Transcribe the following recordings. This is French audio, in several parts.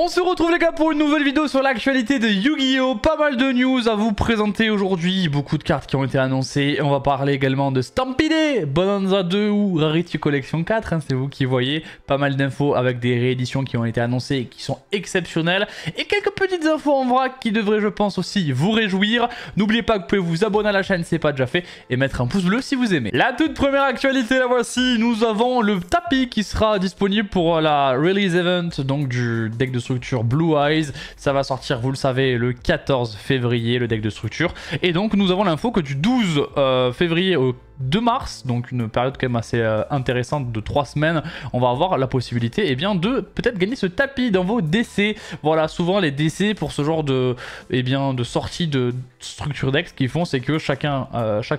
On se retrouve les gars pour une nouvelle vidéo sur l'actualité de Yu-Gi-Oh! Pas mal de news à vous présenter aujourd'hui, beaucoup de cartes qui ont été annoncées. On va parler également de Stampede, Bonanza 2 ou Rarity Collection 4, hein, c'est vous qui voyez. Pas mal d'infos avec des rééditions qui ont été annoncées et qui sont exceptionnelles. Et quelques petites infos en vrac qui devraient je pense aussi vous réjouir. N'oubliez pas que vous pouvez vous abonner à la chaîne si ce n'est pas déjà fait et mettre un pouce bleu si vous aimez. La toute première actualité la voici, nous avons le tapis qui sera disponible pour la Release Event donc du deck de structure Blue Eyes. Ça va sortir, vous le savez, le 14 février, le deck de structure. Et donc, nous avons l'info que du 12 février au 2 mars, donc une période quand même assez intéressante de 3 semaines, on va avoir la possibilité de peut-être gagner ce tapis dans vos DC. Voilà, souvent les DC pour ce genre de, de sortie de structure deck, ce qu'ils font c'est que chaque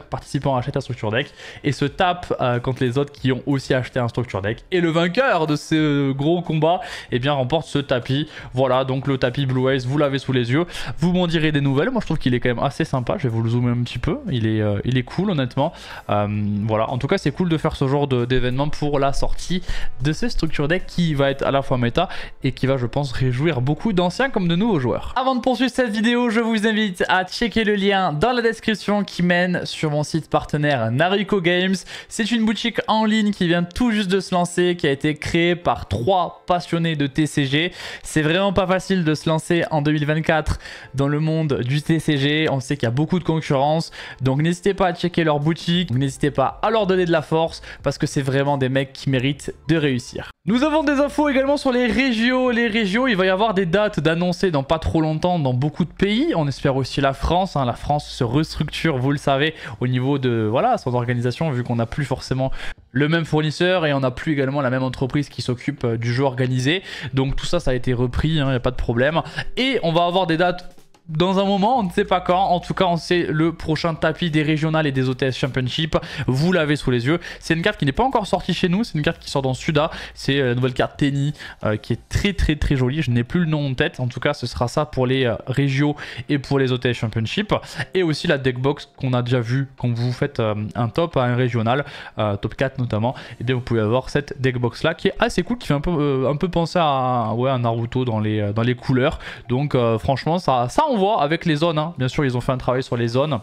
participant achète un structure deck et se tape contre les autres qui ont aussi acheté un structure deck. Et le vainqueur de ce gros combat remporte ce tapis. Voilà, donc le tapis Blue Eyes, vous l'avez sous les yeux. Vous m'en direz des nouvelles. Moi je trouve qu'il est quand même assez sympa. Je vais vous le zoomer un petit peu. Il est cool honnêtement. Voilà, en tout cas c'est cool de faire ce genre d'événement pour la sortie de ce structure deck qui va être à la fois méta et qui va je pense réjouir beaucoup d'anciens comme de nouveaux joueurs. Avant de poursuivre cette vidéo, je vous invite à checker le lien dans la description qui mène sur mon site partenaire Nariko Games. C'est une boutique en ligne qui vient tout juste de se lancer, qui a été créée par 3 passionnés de TCG. C'est vraiment pas facile de se lancer en 2024 dans le monde du TCG. On sait qu'il y a beaucoup de concurrence, donc n'hésitez pas à checker leur boutique. N'hésitez pas à leur donner de la force parce que c'est vraiment des mecs qui méritent de réussir. Nous avons des infos également sur les régios. Les régios, il va y avoir des dates d'annoncer dans pas trop longtemps dans beaucoup de pays. On espère aussi la France. Hein. La France se restructure, vous le savez, au niveau de son organisation, vu qu'on n'a plus forcément le même fournisseur et on n'a plus également la même entreprise qui s'occupe du jeu organisé. Donc tout ça, ça a été repris, il n'y a pas de problème. Et on va avoir des dates dans un moment, on ne sait pas quand. En tout cas, on sait le prochain tapis des régionales et des OTS Championship. Vous l'avez sous les yeux. C'est une carte qui n'est pas encore sortie chez nous. C'est une carte qui sort dans Suda. C'est la nouvelle carte Tenny qui est très jolie. Je n'ai plus le nom en tête. En tout cas, ce sera ça pour les régios et pour les OTS Championship. Et aussi la deckbox qu'on a déjà vu quand vous faites un top à un régional, top 4 notamment. Et bien, vous pouvez avoir cette deckbox là qui est assez cool, qui fait un peu penser à un Naruto dans les couleurs. Donc, franchement, ça on voit avec les zones, hein. Bien sûr ils ont fait un travail sur les zones,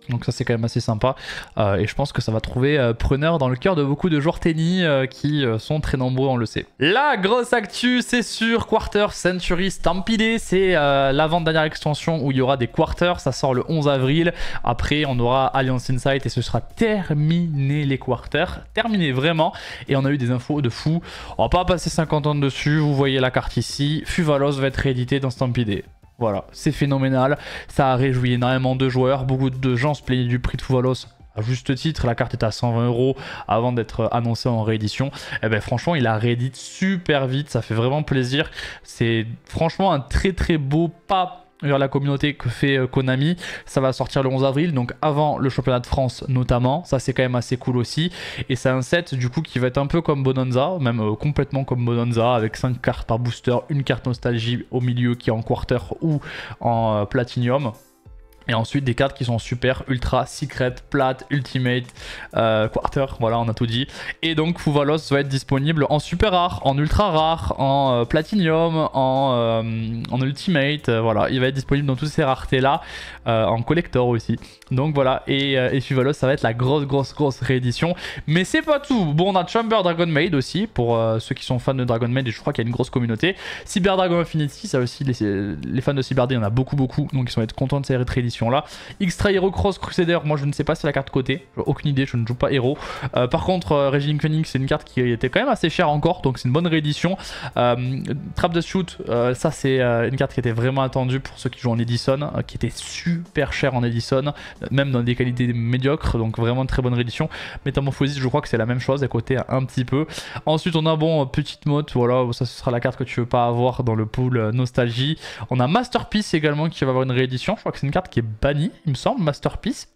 donc ça c'est quand même assez sympa et je pense que ça va trouver preneur dans le cœur de beaucoup de joueurs Tenny qui sont très nombreux, on le sait. La grosse actu c'est sur Quarter Century Stampede, c'est l'avant-dernière extension où il y aura des quarters, ça sort le 11 avril, après on aura Alliance Insight et ce sera terminé les quarters, terminé vraiment, et on a eu des infos de fou. On va pas passer 50 ans dessus, vous voyez la carte ici, Fuvalos va être réédité dans Stampede. Voilà, c'est phénoménal, ça a réjoui énormément de joueurs, beaucoup de gens se plaignaient du prix de Fuvalos. À juste titre, la carte était à 120 € avant d'être annoncée en réédition. Et ben franchement, il a réédité super vite, ça fait vraiment plaisir. C'est franchement un très beau pas vers la communauté que fait Konami. Ça va sortir le 11 avril, donc avant le championnat de France notamment. Ça c'est quand même assez cool aussi. Et c'est un set du coup qui va être un peu comme Bonanza, même complètement comme Bonanza, avec 5 cartes par booster, une carte nostalgie au milieu qui est en quarter ou en platinum. Et ensuite des cartes qui sont super, ultra, secret, plate, ultimate, quarter, voilà on a tout dit. Et donc Fuvalos va être disponible en super rare, en ultra rare, en platinum, en ultimate, voilà. Il va être disponible dans toutes ces raretés là, en collector aussi. Donc voilà, et Fuvalos ça va être la grosse réédition. Mais c'est pas tout, bon on a Chamber Dragon Maid aussi, pour ceux qui sont fans de Dragon Maid et je crois qu'il y a une grosse communauté. Cyber Dragon Infinity, ça aussi les fans de Cyber D, il y en a beaucoup, donc ils vont être contents de cette réédition là. Extra Hero Cross Crusader, moi je ne sais pas si c'est la carte côté, aucune idée, je ne joue pas héros. Par contre Regine Phoenix c'est une carte qui était quand même assez chère encore, donc c'est une bonne réédition. Trap the Shoot, ça c'est une carte qui était vraiment attendue pour ceux qui jouent en Edison, qui était super chère en Edison, même dans des qualités médiocres, donc vraiment une très bonne réédition. Métamorphosis je crois que c'est la même chose à côté un petit peu. Ensuite on a Petite Motte, voilà, ça ce sera la carte que tu veux pas avoir dans le pool nostalgie. On a Masterpiece également qui va avoir une réédition, je crois que c'est une carte qui est banni, il me semble, Masterpiece.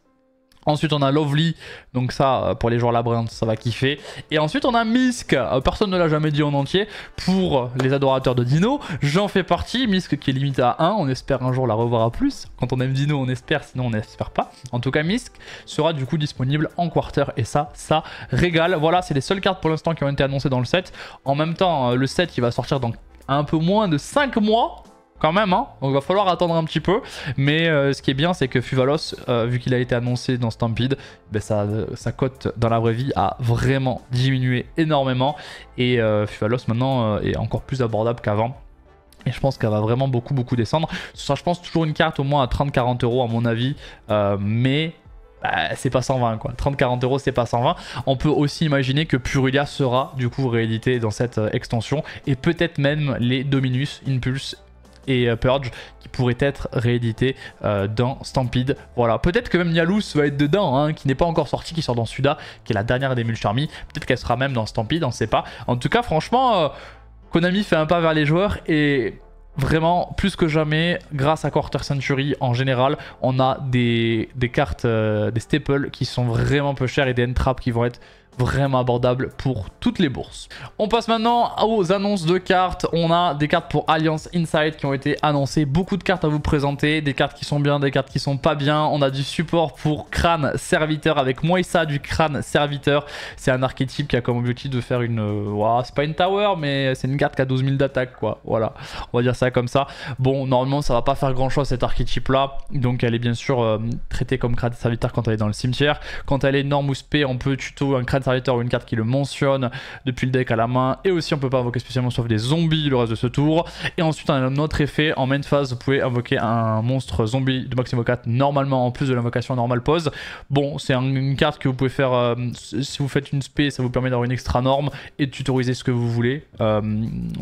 Ensuite on a Lovely, donc ça pour les joueurs labyrinthe ça va kiffer. Et ensuite on a Misk, personne ne l'a jamais dit en entier, pour les adorateurs de Dino, j'en fais partie. Misk qui est limité à 1, on espère un jour la revoir à plus. Quand on aime Dino on espère, sinon on n'espère pas. En tout cas Misk sera du coup disponible en quarter et ça régale. Voilà, c'est les seules cartes pour l'instant qui ont été annoncées dans le set. En même temps le set il va sortir dans un peu moins de 5 mois. Quand même, hein. Donc il va falloir attendre un petit peu. Mais ce qui est bien, c'est que Fuvalos, vu qu'il a été annoncé dans Stampede, ben sa cote dans la vraie vie a vraiment diminué énormément. Et Fuvalos maintenant est encore plus abordable qu'avant. Et je pense qu'elle va vraiment beaucoup descendre. Ce sera, je pense, toujours une carte au moins à 30-40 € à mon avis. Mais c'est pas 120 quoi. 30-40 € c'est pas 120. On peut aussi imaginer que Purulia sera du coup réédité dans cette extension. Et peut-être même les Dominus, Impulse et Purge qui pourraient être réédités dans Stampede. Voilà, peut-être que même Nialous va être dedans, hein, qui n'est pas encore sorti, qui sort dans Suda, qui est la dernière des Mulcharmy. Peut-être qu'elle sera même dans Stampede, on ne sait pas. En tout cas, franchement, Konami fait un pas vers les joueurs et vraiment, plus que jamais, grâce à Quarter Century en général, on a des cartes, des staples qui sont vraiment peu chères et des end-traps qui vont être vraiment abordable pour toutes les bourses. On passe maintenant aux annonces de cartes. On a des cartes pour Alliance Inside qui ont été annoncées. Beaucoup de cartes à vous présenter. Des cartes qui sont bien, des cartes qui sont pas bien. On a du support pour Crâne Serviteur avec Moïsa du Crâne Serviteur. C'est un archétype qui a comme objectif de faire une... c'est pas une tower, mais c'est une carte qui a 12 000 d'attaque, quoi. Voilà, on va dire ça comme ça. Bon, normalement, ça va pas faire grand-chose cet archétype-là. Donc, elle est bien sûr traitée comme Crâne Serviteur quand elle est dans le cimetière. Quand elle est norme ou spé, on peut tuto un Crâne Serviteur ou une carte qui le mentionne depuis le deck à la main. Et aussi on peut pas invoquer spécialement sauf des zombies le reste de ce tour. Et ensuite on a un autre effet en main phase, vous pouvez invoquer un monstre zombie de maximum 4 normalement en plus de l'invocation normale pause. Bon, c'est une carte que vous pouvez faire si vous faites une spé, ça vous permet d'avoir une extra norme et de tutoriser ce que vous voulez.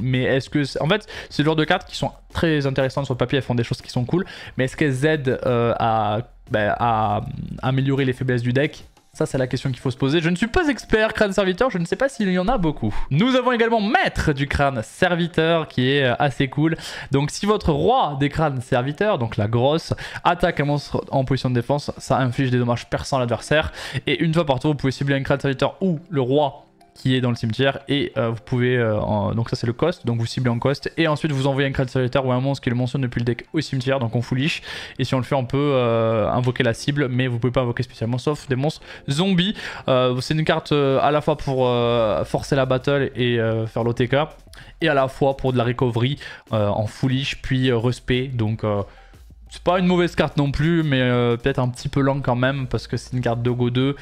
Mais est-ce que en fait c'est le genre de cartes qui sont très intéressantes sur le papier, elles font des choses qui sont cool, mais est-ce qu'elles aident à améliorer les faiblesses du deck? Ça, c'est la question qu'il faut se poser. Je ne suis pas expert Crâne Serviteur, je ne sais pas s'il y en a beaucoup. Nous avons également Maître du Crâne Serviteur, qui est assez cool. Donc, si votre roi des crânes serviteurs, donc la grosse, attaque un monstre en position de défense, ça inflige des dommages perçants à l'adversaire. Et une fois par tour, vous pouvez cibler un crâne serviteur ou le roi qui est dans le cimetière et vous pouvez donc ça c'est le cost, donc vous ciblez en cost et ensuite vous envoyez un crâne serviteur ou un monstre qui le mentionne depuis le deck au cimetière, donc on foolish, et si on le fait on peut invoquer la cible, mais vous pouvez pas invoquer spécialement sauf des monstres zombies. C'est une carte à la fois pour forcer la battle et faire l'OTK, et à la fois pour de la recovery en foolish puis respect, donc c'est pas une mauvaise carte non plus, mais peut-être un petit peu lent quand même, parce que c'est une carte de Go 2.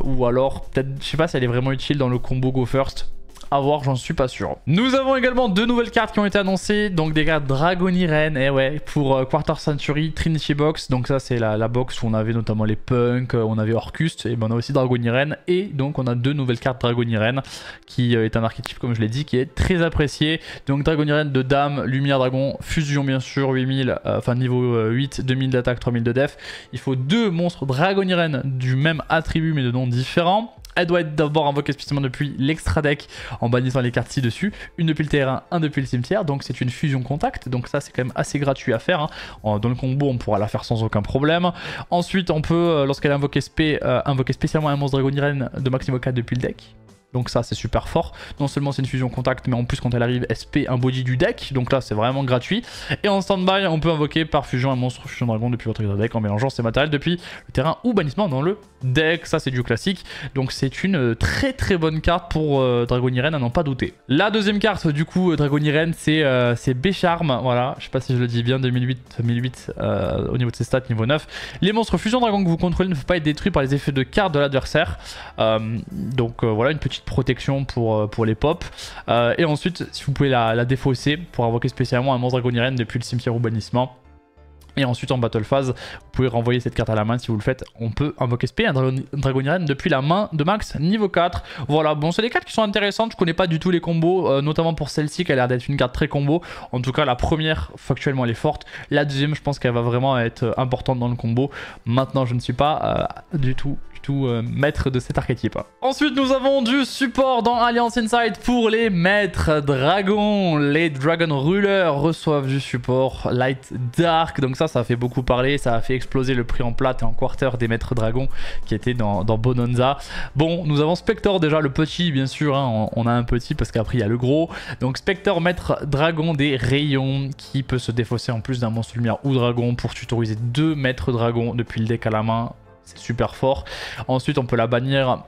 Ou alors, peut-être, je sais pas si elle est vraiment utile dans le combo Go First. À voir, j'en suis pas sûr. Nous avons également deux nouvelles cartes qui ont été annoncées. Donc des cartes Dragoniren, et ouais, pour Quarter Century Trinity Box. Donc ça c'est la box où on avait notamment les Punks, on avait Orcust, et ben on a aussi Dragoniren. Et donc on a deux nouvelles cartes Dragoniren, qui est un archétype comme je l'ai dit, qui est très apprécié. Donc Dragoniren de Dame, Lumière Dragon, Fusion bien sûr, 8000, enfin niveau 8, 2000 d'attaque, 3000 de def. Il faut deux monstres Dragoniren du même attribut mais de noms différents. Elle doit être d'abord invoquée spécialement depuis l'extra deck en bannissant les cartes ci-dessus. Une depuis le terrain, un depuis le cimetière. Donc c'est une fusion contact. Donc ça c'est quand même assez gratuit à faire, hein. Dans le combo on pourra la faire sans aucun problème. Ensuite on peut, lorsqu'elle est invoquée spé, invoquer spécialement un monstre Dragoniren de maximum 4 depuis le deck. Donc ça c'est super fort. Non seulement c'est une fusion contact, mais en plus quand elle arrive, SP un body du deck. Donc là c'est vraiment gratuit. Et en stand-by, on peut invoquer par fusion un monstre fusion dragon depuis votre deck en mélangeant ses matériels depuis le terrain ou bannissement dans le deck. Ça c'est du classique. Donc c'est une très très bonne carte pour Dragoniren à n'en pas douter. La deuxième carte du coup Dragoniren c'est Bécharme. Voilà, je sais pas si je le dis bien, 2008 au niveau de ses stats niveau 9. Les monstres fusion dragon que vous contrôlez ne peuvent pas être détruits par les effets de cartes de l'adversaire. Donc voilà, une petite protection pour les pop. Et ensuite, si vous pouvez la défausser pour invoquer spécialement un monstre Dragoniren depuis le cimetière ou bannissement. Et ensuite en battle phase, vous pouvez renvoyer cette carte à la main si vous le faites. On peut invoquer SP un Dragoniren depuis la main de max niveau 4. Voilà, bon c'est des cartes qui sont intéressantes. Je connais pas du tout les combos, notamment pour celle-ci qui a l'air d'être une carte très combo. En tout cas la première factuellement elle est forte. La deuxième je pense qu'elle va vraiment être importante dans le combo. Maintenant je ne suis pas du tout maître de cet archétype. Ensuite nous avons du support dans Alliance Inside pour les maîtres dragons. Les Dragon Rulers reçoivent du support Light Dark, donc ça fait beaucoup parler, ça a fait exploser le prix en plate et en quarter des maîtres dragons qui étaient dans Bonanza. Bon, nous avons Spector déjà, le petit bien sûr, hein, on a un petit parce qu'après il y a le gros. Donc Spector maître dragon des rayons qui peut se défausser en plus d'un monstre lumière ou dragon pour tutoriser deux maîtres dragons depuis le deck à la main. C'est super fort. Ensuite, on peut la bannir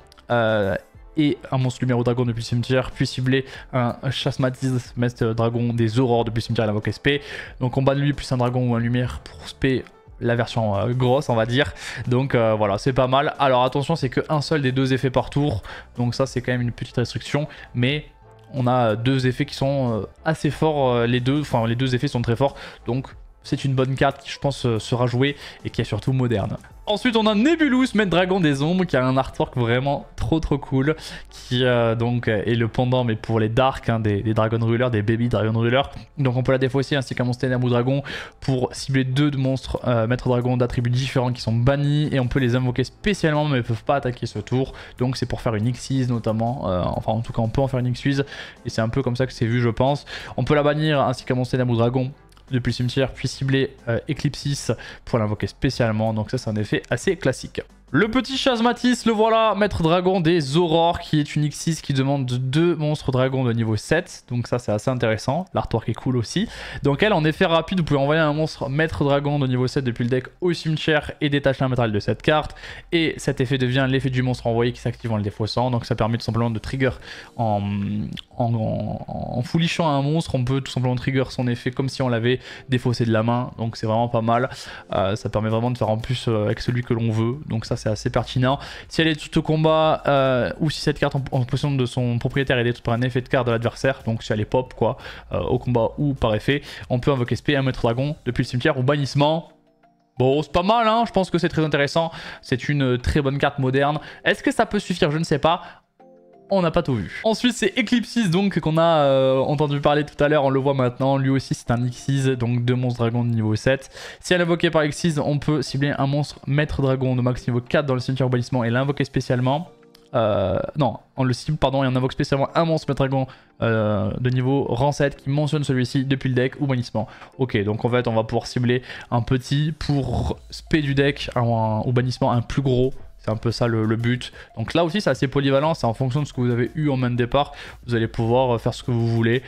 et un monstre lumière ou dragon depuis le cimetière, puis cibler un chasse-matisse, maître dragon des aurores depuis le cimetière et l'invoque SP. Donc on bat de lui plus un dragon ou un lumière pour spé la version grosse on va dire. Donc voilà, c'est pas mal. Alors attention, c'est qu'un seul des 2 effets par tour, donc ça c'est quand même une petite restriction, mais on a 2 effets qui sont assez forts, les deux effets sont très forts, donc c'est une bonne carte qui je pense sera jouée et qui est surtout moderne. Ensuite on a Nebulous, maître dragon des ombres, qui a un artwork vraiment trop cool, qui donc est le pendant mais pour les dark hein, des Dragon Ruler, des baby Dragon Ruler. Donc on peut la défausser ainsi qu'un monstre ténèbres ou dragon pour cibler 2 de monstres maître dragon d'attributs différents qui sont bannis, et on peut les invoquer spécialement mais ils peuvent pas attaquer ce tour. Donc c'est pour faire une Xyz notamment, enfin en tout cas on peut en faire une Xyz et c'est un peu comme ça que c'est vu je pense. On peut la bannir ainsi qu'un monstre ténèbres ou dragon depuis le cimetière, puis cibler Eclipsis pour l'invoquer spécialement. Donc ça c'est un effet assez classique. Le petit Chasmatis, le voilà, maître dragon des aurores, qui est une X6 qui demande 2 monstres dragons de niveau 7. Donc ça c'est assez intéressant, l'artwork est cool aussi. Donc elle, en effet rapide, vous pouvez envoyer un monstre maître dragon de niveau 7 depuis le deck au cimetière et détacher un matériel de cette carte. Et cet effet devient l'effet du monstre envoyé qui s'active en le défaussant. Donc ça permet tout simplement de trigger en foolichant un monstre, on peut tout simplement trigger son effet comme si on l'avait défaussé de la main. Donc c'est vraiment pas mal, ça permet vraiment de faire en plus avec celui que l'on veut. Donc ça c'est assez pertinent. Si elle est toute au combat ou si cette carte en possession de son propriétaire est détruite par un effet de carte de l'adversaire, donc si elle est pop quoi, au combat ou par effet, on peut invoquer SP, un maître dragon depuis le cimetière ou bannissement. Bon, c'est pas mal, hein, je pense que c'est très intéressant. C'est une très bonne carte moderne. Est-ce que ça peut suffire? Je ne sais pas. On n'a pas tout vu. Ensuite c'est Eclipsis donc qu'on a entendu parler tout à l'heure, on le voit maintenant. Lui aussi c'est un Xyz, donc 2 monstres dragons de niveau 7. Si elle est invoquée par Xyz, on peut cibler un monstre maître dragon de max niveau 4 dans le cimetière au bannissement et l'invoquer spécialement. Non, on le cible pardon et on invoque spécialement un monstre maître dragon de niveau rang 7 qui mentionne celui-ci depuis le deck ou bannissement. Ok, donc en fait on va pouvoir cibler un petit pour spé du deck au bannissement un plus gros. C'est un peu ça le but. Donc là aussi c'est assez polyvalent, c'est en fonction de ce que vous avez eu en main de départ. Vous allez pouvoir faire ce que vous voulez.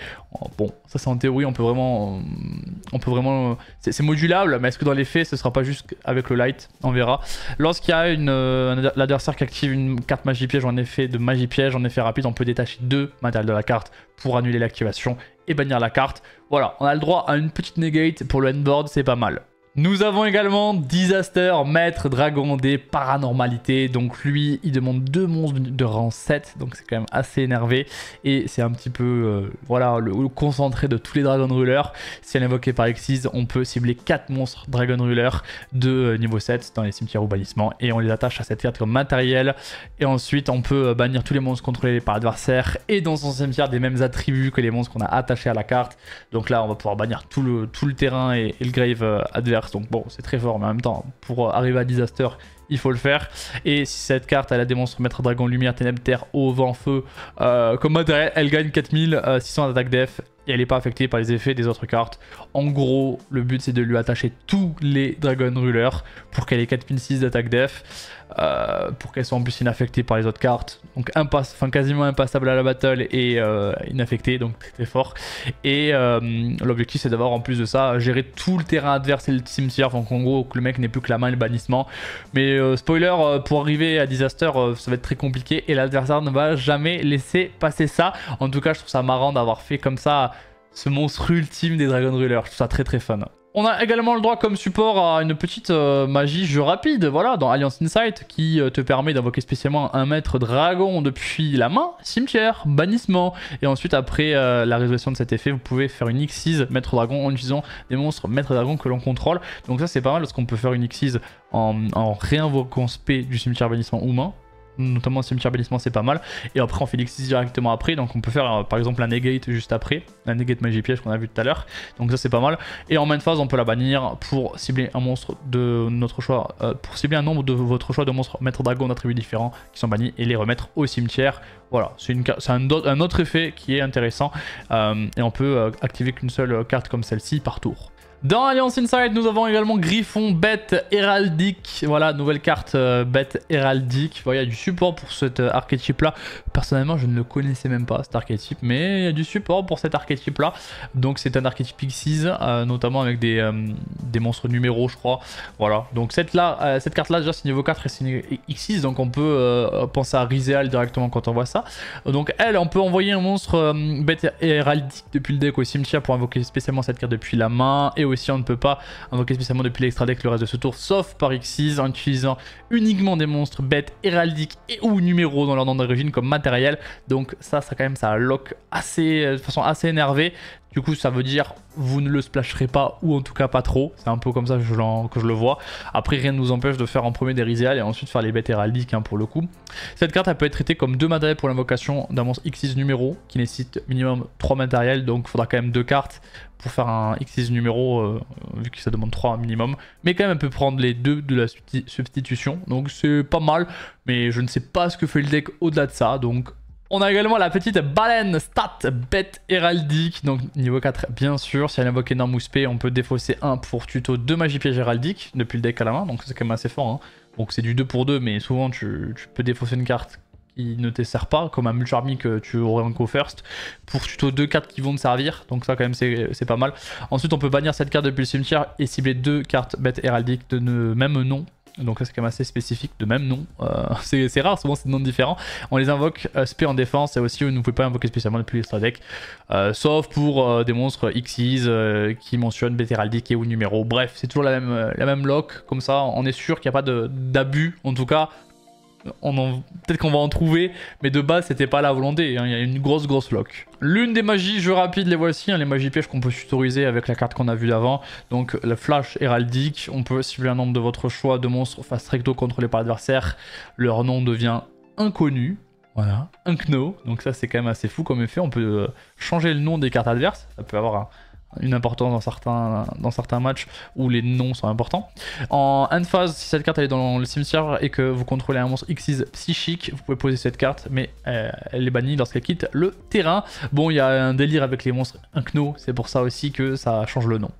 Bon, ça c'est en théorie, on peut vraiment... c'est modulable, mais est-ce que dans les faits ce sera pas juste avec le light? On verra. Lorsqu'il y a l'adversaire qui active une carte magie piège ou un effet de magie piège, en effet rapide, on peut détacher 2 matériels de la carte pour annuler l'activation et bannir la carte. Voilà, on a le droit à une petite negate pour le handboard, c'est pas mal. Nous avons également Disaster, maître dragon des paranormalités. Donc lui, il demande 2 monstres de rang 7. Donc c'est quand même assez énervé. Et c'est un petit peu voilà, le concentré de tous les Dragon Ruler. Si elle est invoquée par Xyz, on peut cibler 4 monstres Dragon Ruler de niveau 7 dans les cimetières ou bannissements. Et on les attache à cette carte comme matériel. Et ensuite, on peut bannir tous les monstres contrôlés par l'adversaire. Et dans son cimetière, des mêmes attributs que les monstres qu'on a attachés à la carte. Donc là, on va pouvoir bannir tout le terrain et le grave adverse. Donc bon, c'est très fort, mais en même temps, pour arriver à Disaster, il faut le faire. Et si cette carte, elle a des monstres maître dragon, lumière, ténèbres, terre, eau, vent, feu, comme matériel, elle gagne 4600 d'attaque def. Et elle n'est pas affectée par les effets des autres cartes. En gros, le but c'est de lui attacher tous les Dragon Ruler pour qu'elle ait 4006 d'attaque def. Pour qu'elle soit en plus inaffectée par les autres cartes. Donc quasiment impassable à la battle et inaffectée, donc très fort. Et l'objectif c'est d'avoir en plus de ça gérer tout le terrain adverse et le cimetière. Donc en gros que le mec n'ait plus que la main et le bannissement. Mais spoiler, pour arriver à Disaster ça va être très compliqué et l'adversaire ne va jamais laisser passer ça. En tout cas je trouve ça marrant d'avoir fait comme ça ce monstre ultime des Dragon Ruler. Je trouve ça très fun. On a également le droit comme support à une petite magie jeu rapide, voilà, dans Alliance Insight, qui te permet d'invoquer spécialement un maître dragon depuis la main, cimetière, bannissement. Et ensuite, après la résolution de cet effet, vous pouvez faire une Xyz maître dragon en utilisant des monstres maître dragon que l'on contrôle. Donc ça c'est pas mal parce qu'on peut faire une Xyz en réinvoquant spé du cimetière bannissement ou main. Notamment cimetière bannissement c'est pas mal. Et après on fait l'Xyz directement après. Donc on peut faire par exemple un negate juste après. Un negate magie piège qu'on a vu tout à l'heure. Donc ça c'est pas mal. Et en main phase on peut la bannir pour cibler un monstre de notre choix. Pour cibler un nombre de votre choix de monstres maître dragon d'attributs différents qui sont bannis et les remettre au cimetière. Voilà, c'est un autre effet qui est intéressant. Et on peut activer qu'une seule carte comme celle-ci par tour. Dans Alliance Inside, nous avons également Griffon, bête héraldique. Voilà, nouvelle carte bête héraldique. Voilà, il y a du support pour cet archétype-là. Personnellement, je ne le connaissais même pas, cet archétype. Mais il y a du support pour cet archétype-là. Donc c'est un archétype Xyz, notamment avec des monstres numéros, je crois. Voilà, donc cette carte-là, déjà, c'est niveau 4 et c'est Xyz. Donc on peut penser à Rizéal directement quand on voit ça. Donc elle, on peut envoyer un monstre bête héraldique depuis le deck au cimetière pour invoquer spécialement cette carte depuis la main. Et aussi on ne peut pas invoquer spécialement depuis l'extra deck le reste de ce tour, sauf par Xyz, en utilisant uniquement des monstres bêtes héraldiques et ou numéros dans leur nom d'origine comme matériel. Donc ça quand même, ça lock de façon assez énervée. Du coup, ça veut dire vous ne le splasherez pas, ou en tout cas pas trop. C'est un peu comme ça que je le vois. Après, rien ne nous empêche de faire en premier des Rizéal et ensuite faire les bêtes héraldiques pour le coup. Cette carte, elle peut être traitée comme 2 matériels pour l'invocation d'un monstre Xyz numéro qui nécessite minimum 3 matériels. Donc il faudra quand même 2 cartes pour faire un Xyz numéro, vu que ça demande 3 minimum. Mais quand même, elle peut prendre les 2 de la substitution. Donc c'est pas mal, mais je ne sais pas ce que fait le deck au-delà de ça. Donc on a également la petite baleine stat bête héraldique, donc niveau 4 bien sûr. Si elle invoque énorme ou spé, on peut défausser 1 pour tuto 2 magie piège héraldique depuis le deck à la main, donc c'est quand même assez fort. Donc c'est du 2 pour 2, mais souvent tu peux défausser une carte qui ne te sert pas, comme un Mulcharmy que tu aurais en go first, pour tuto 2 cartes qui vont te servir, donc ça quand même c'est pas mal. Ensuite on peut bannir cette carte depuis le cimetière et cibler 2 cartes bêtes héraldiques de même nom. Donc là c'est quand même assez spécifique, de même nom. C'est rare, souvent c'est des noms différents. On les invoque spé en défense et aussi vous ne pouvez pas invoquer spécialement depuis l'extra deck. Sauf pour des monstres Xyz qui mentionnent bête héraldique et ou numéro. Bref, c'est toujours la même lock, comme ça on est sûr qu'il n'y a pas d'abus. En tout cas, peut-être qu'on va en trouver, mais de base c'était pas la volonté, il y a une grosse lock. L'une des magies jeux rapides, les voici, les magies pièges qu'on peut tutoriser avec la carte qu'on a vue d'avant. Donc le flash héraldique, on peut cibler un nombre de votre choix de monstres face recto contrôlés par l'adversaire, leur nom devient inconnu. Voilà, un Kno, donc ça c'est quand même assez fou comme effet, on peut changer le nom des cartes adverses, ça peut avoir une importance dans certains matchs où les noms sont importants. En end phase, si cette carte elle est dans le cimetière et que vous contrôlez un monstre Xyz psychique, vous pouvez poser cette carte, mais elle est bannie lorsqu'elle quitte le terrain. Bon, il y a un délire avec les monstres Unkno, c'est pour ça aussi que ça change le nom.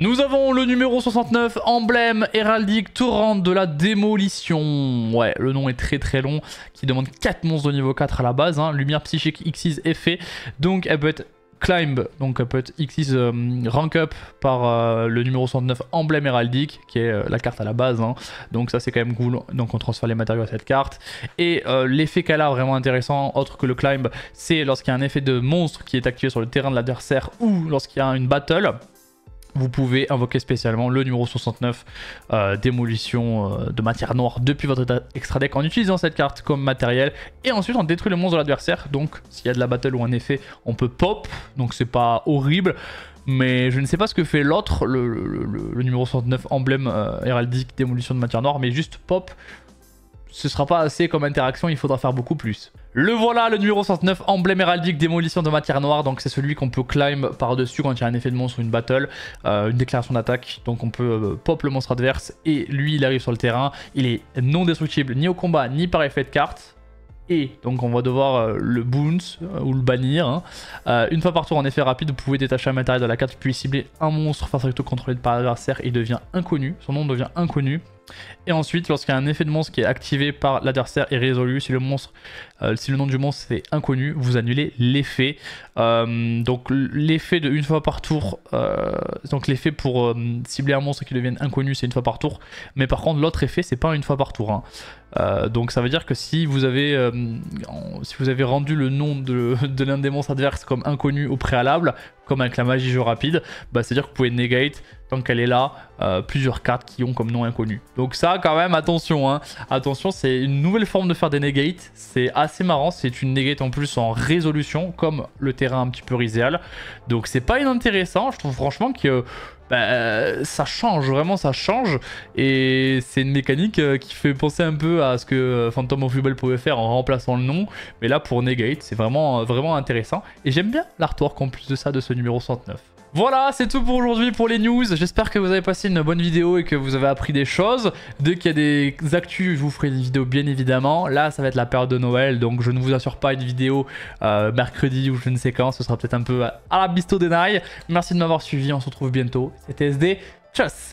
Nous avons le numéro 69, emblème héraldique torrent de la démolition. Ouais, le nom est très long, qui demande 4 monstres de niveau 4 à la base. Lumière psychique Xyz effet, donc elle peut être Climb, donc elle peut être Xyz rank up par le numéro 69 emblème héraldique qui est la carte à la base, donc ça c'est quand même cool. Donc on transfère les matériaux à cette carte et l'effet qu'elle a vraiment intéressant autre que le Climb, c'est lorsqu'il y a un effet de monstre qui est activé sur le terrain de l'adversaire ou lorsqu'il y a une battle. Vous pouvez invoquer spécialement le numéro 69 démolition de matière noire depuis votre extra deck en utilisant cette carte comme matériel. Et ensuite on détruit le monstre de l'adversaire. Donc s'il y a de la battle ou un effet, on peut pop. Donc c'est pas horrible. Mais je ne sais pas ce que fait l'autre, le numéro 69 emblème héraldique démolition de matière noire. Mais juste pop, ce sera pas assez comme interaction, il faudra faire beaucoup plus. Le voilà, le numéro 69, emblème héraldique, démolition de matière noire. Donc c'est celui qu'on peut climb par-dessus quand il y a un effet de monstre ou une battle, une déclaration d'attaque. Donc on peut pop le monstre adverse et lui il arrive sur le terrain. Il est non destructible ni au combat ni par effet de carte. Et donc on va devoir le bounce ou le bannir. Une fois par tour en effet rapide, vous pouvez détacher un matériel de la carte puis cibler un monstre face recto contrôlé par l'adversaire et il devient inconnu. Son nom devient inconnu. Et ensuite, lorsqu'il y a un effet de monstre qui est activé par l'adversaire et résolu, si le nom du monstre est inconnu, vous annulez l'effet. Donc l'effet de une fois par tour, donc l'effet pour cibler un monstre qui devienne inconnu, c'est une fois par tour. Mais par contre, l'autre effet, c'est pas une fois par tour. Donc ça veut dire que si vous avez rendu le nom de l'un des monstres adverses comme inconnu au préalable, comme avec la magie jeu rapide, bah c'est-à-dire que vous pouvez negate tant qu'elle est là plusieurs cartes qui ont comme nom inconnu. Donc ça quand même attention, attention, c'est une nouvelle forme de faire des negates, c'est assez marrant, c'est une negate en plus en résolution comme le terrain un petit peu Rizéal. Donc c'est pas inintéressant, je trouve franchement que ça change, vraiment ça change, et c'est une mécanique qui fait penser un peu à ce que Phantom of Hubble pouvait faire en remplaçant le nom, mais là pour negate c'est vraiment intéressant, et j'aime bien l'artwork en plus de ça de ce numéro 69. Voilà, c'est tout pour aujourd'hui pour les news. J'espère que vous avez passé une bonne vidéo et que vous avez appris des choses. Dès qu'il y a des actus, je vous ferai une vidéo bien évidemment. Là, ça va être la période de Noël, donc je ne vous assure pas une vidéo mercredi ou je ne sais quand. Ce sera peut-être un peu à la bisto des nailles. Merci de m'avoir suivi, on se retrouve bientôt. C'était SD, tchuss.